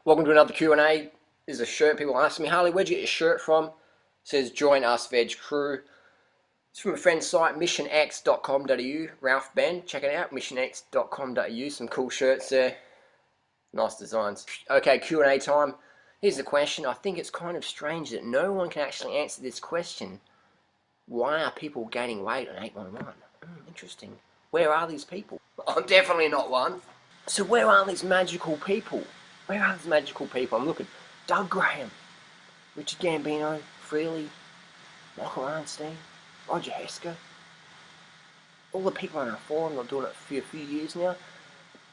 Welcome to another Q&A. This is a shirt. People ask me, Harley, where'd you get your shirt from? It says, join us Veg Crew. It's from a friend's site, missionx.com.au. Ralph Ben, check it out, missionx.com.au. Some cool shirts there. Nice designs. Okay, Q&A time. Here's the question. I think it's kind of strange that no one can actually answer this question. Why are people gaining weight on 811? Interesting. Where are these people? I'm definitely not one. So where are these magical people? Where are these magical people? I'm looking. Doug Graham, Richard Gambino, Freely, Michael Arnstein, Roger Hesker. All the people on our forum, I'm doing it for a few years now.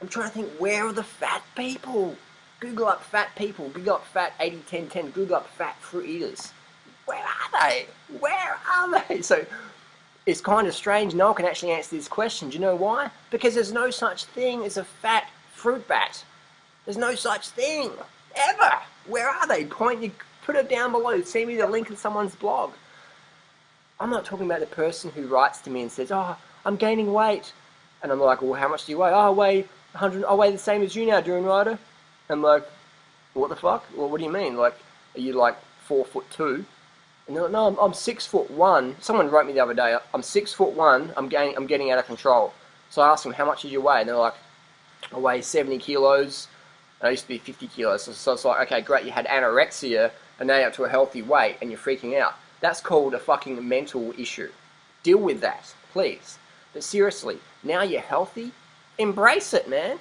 I'm trying to think, where are the fat people? Google up fat people. Google up fat 80-10-10. Google up fat fruit eaters. Where are they? Where are they? So it's kind of strange. No one can actually answer this question. Do you know why? Because there's no such thing as a fat fruit bat. There's no such thing. Ever. Where are they? Put it down below. Send me the link in someone's blog. I'm not talking about the person who writes to me and says, oh, I'm gaining weight. And I'm like, well, how much do you weigh? Oh, I weigh 100. I weigh the same as you now, Durian Rider. I'm like, what the fuck? Well, what do you mean? Like, are you like 4'2"? And they're like, no, I'm 6'1". Someone wrote me the other day, I'm 6'1". I'm getting out of control. So I asked them, how much did you weigh? And they're like, I weigh 70 kilos. And I used to be 50 kilos. So it's like, okay, great, you had anorexia, and now you're up to a healthy weight, and you're freaking out. That's called a fucking mental issue. Deal with that, please. But seriously, now you're healthy, embrace it, man.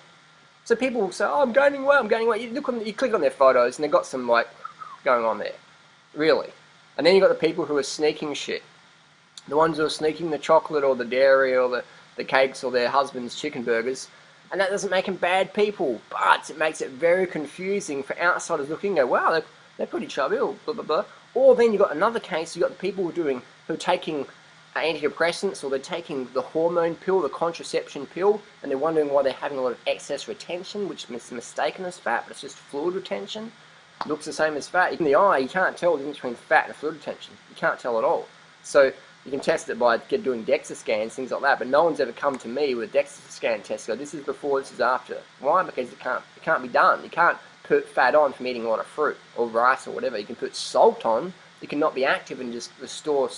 So people will say, oh, I'm gaining weight, I'm gaining weight. You click on their photos, and they've got some, like, going on there. Really. And then you've got the people who are sneaking shit. The ones who are sneaking the chocolate or the dairy or the cakes or their husband's chicken burgers. And that doesn't make them bad people, but it makes it very confusing for outsiders looking and go, wow, they're pretty chubby, or blah, blah, blah. Or then you've got another case, you've got the people who are taking antidepressants, or they're taking the hormone pill, the contraception pill, and they're wondering why they're having a lot of excess retention, which is mistaken as fat, but it's just fluid retention. It looks the same as fat. In the eye, you can't tell the difference between fat and fluid retention. You can't tell at all. So you can test it by doing DEXA scans, things like that, but no one's ever come to me with a DEXA scan test. So this is before, this is after. Why? Because it can't be done. You can't put fat on from eating a lot of fruit or rice or whatever. You can put salt on. You cannot be active and just store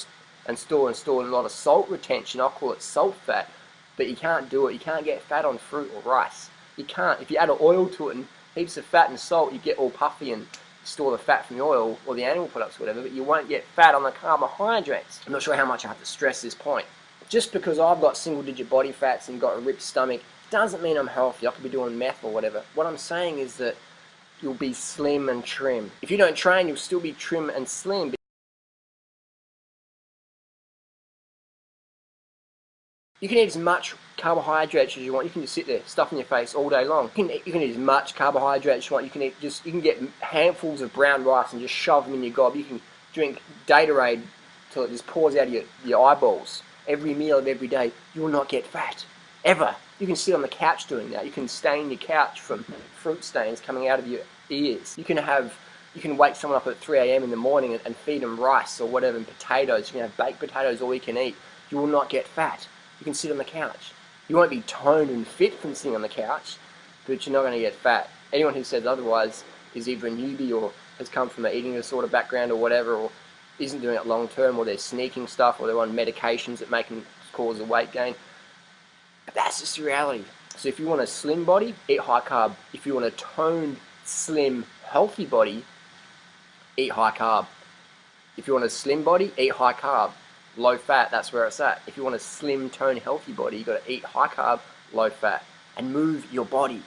a lot of salt retention. I'll call it salt fat, but you can't do it. You can't get fat on fruit or rice. You can't. If you add oil to it and heaps of fat and salt, you get all puffy and store the fat from the oil or the animal products or whatever, but you won't get fat on the carbohydrates. I'm not sure how much I have to stress this point. Just because I've got single-digit body fats and got a ripped stomach doesn't mean I'm healthy. I could be doing meth or whatever. What I'm saying is that you'll be slim and trim. If you don't train, you'll still be trim and slim. You can eat as much carbohydrates as you want. You can just sit there, stuffing your face all day long. You can eat as much carbohydrates as you want. You can get handfuls of brown rice and just shove them in your gob. You can drink Gatorade till it just pours out of your eyeballs every meal of every day. You will not get fat. Ever. You can sit on the couch doing that. You can stain your couch from fruit stains coming out of your ears. You can wake someone up at 3 a.m. in the morning and feed them rice or whatever and potatoes. You can have baked potatoes all you can eat. You will not get fat. You can sit on the couch. You won't be toned and fit from sitting on the couch, but you're not going to get fat. Anyone who says otherwise is either a newbie or has come from an eating disorder background or whatever, or isn't doing it long term, or they're sneaking stuff, or they're on medications that make them cause a weight gain. But that's just the reality. So if you want a slim body, eat high carb. If you want a toned, slim, healthy body, eat high carb. If you want a slim body, eat high carb. Low fat, that's where it's at. If you want a slim, toned, healthy body, you've got to eat high carb, low fat, and move your body.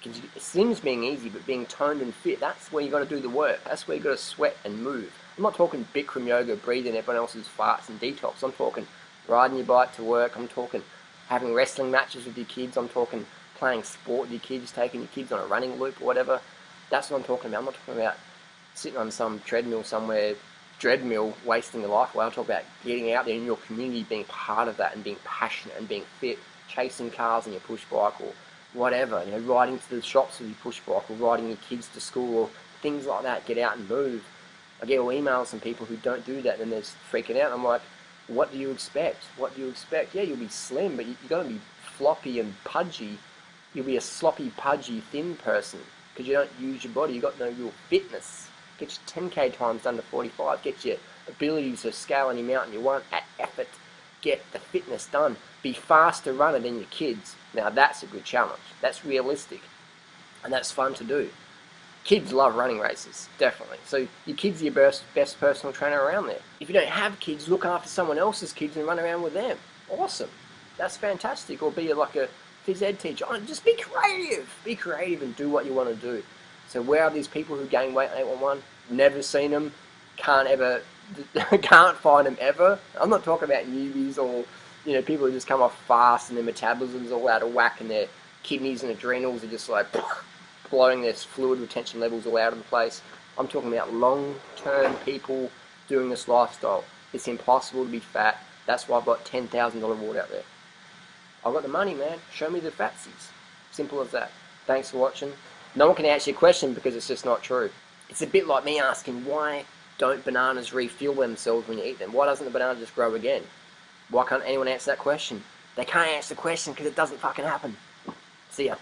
Because slim's being easy, but being toned and fit, that's where you've got to do the work. That's where you've got to sweat and move. I'm not talking Bikram yoga, breathing everyone else's farts and detox. I'm talking riding your bike to work. I'm talking having wrestling matches with your kids. I'm talking playing sport with your kids, taking your kids on a running loop or whatever. That's what I'm talking about. I'm not talking about sitting on some treadmill somewhere, wasting your life away. I'll talk about getting out there in your community, being part of that and being passionate and being fit, chasing cars on your push bike or whatever, riding to the shops with your push bike or riding your kids to school or things like that. Get out and move. I get all emails from people who don't do that and they're freaking out. I'm like, what do you expect? What do you expect? Yeah, you'll be slim, but you're going to be floppy and pudgy. You'll be a sloppy, pudgy, thin person. because you don't use your body. You've got no real fitness. Get your 10k times under 45. Get your ability to scale any mountain you want at effort. Get the fitness done. Be faster runner than your kids. Now that's a good challenge. That's realistic. And that's fun to do. Kids love running races, definitely. So your kid's your best personal trainer around there. If you don't have kids, look after someone else's kids and run around with them. Awesome. That's fantastic. Or be like a phys ed teacher. Oh, just be creative. Be creative and do what you want to do. So where are these people who gain weight on 811? Never seen them. Can't find them ever. I'm not talking about newbies or people who just come off fast and their metabolism's all out of whack and their kidneys and adrenals are just like blowing their fluid retention levels all out of the place. I'm talking about long-term people doing this lifestyle. It's impossible to be fat. That's why I've got $10,000 reward out there. I've got the money, man. Show me the fatsies. Simple as that. Thanks for watching. No one can answer your question because it's just not true. It's a bit like me asking, why don't bananas refuel themselves when you eat them? Why doesn't the banana just grow again? Why can't anyone answer that question? They can't answer the question because it doesn't fucking happen. See ya.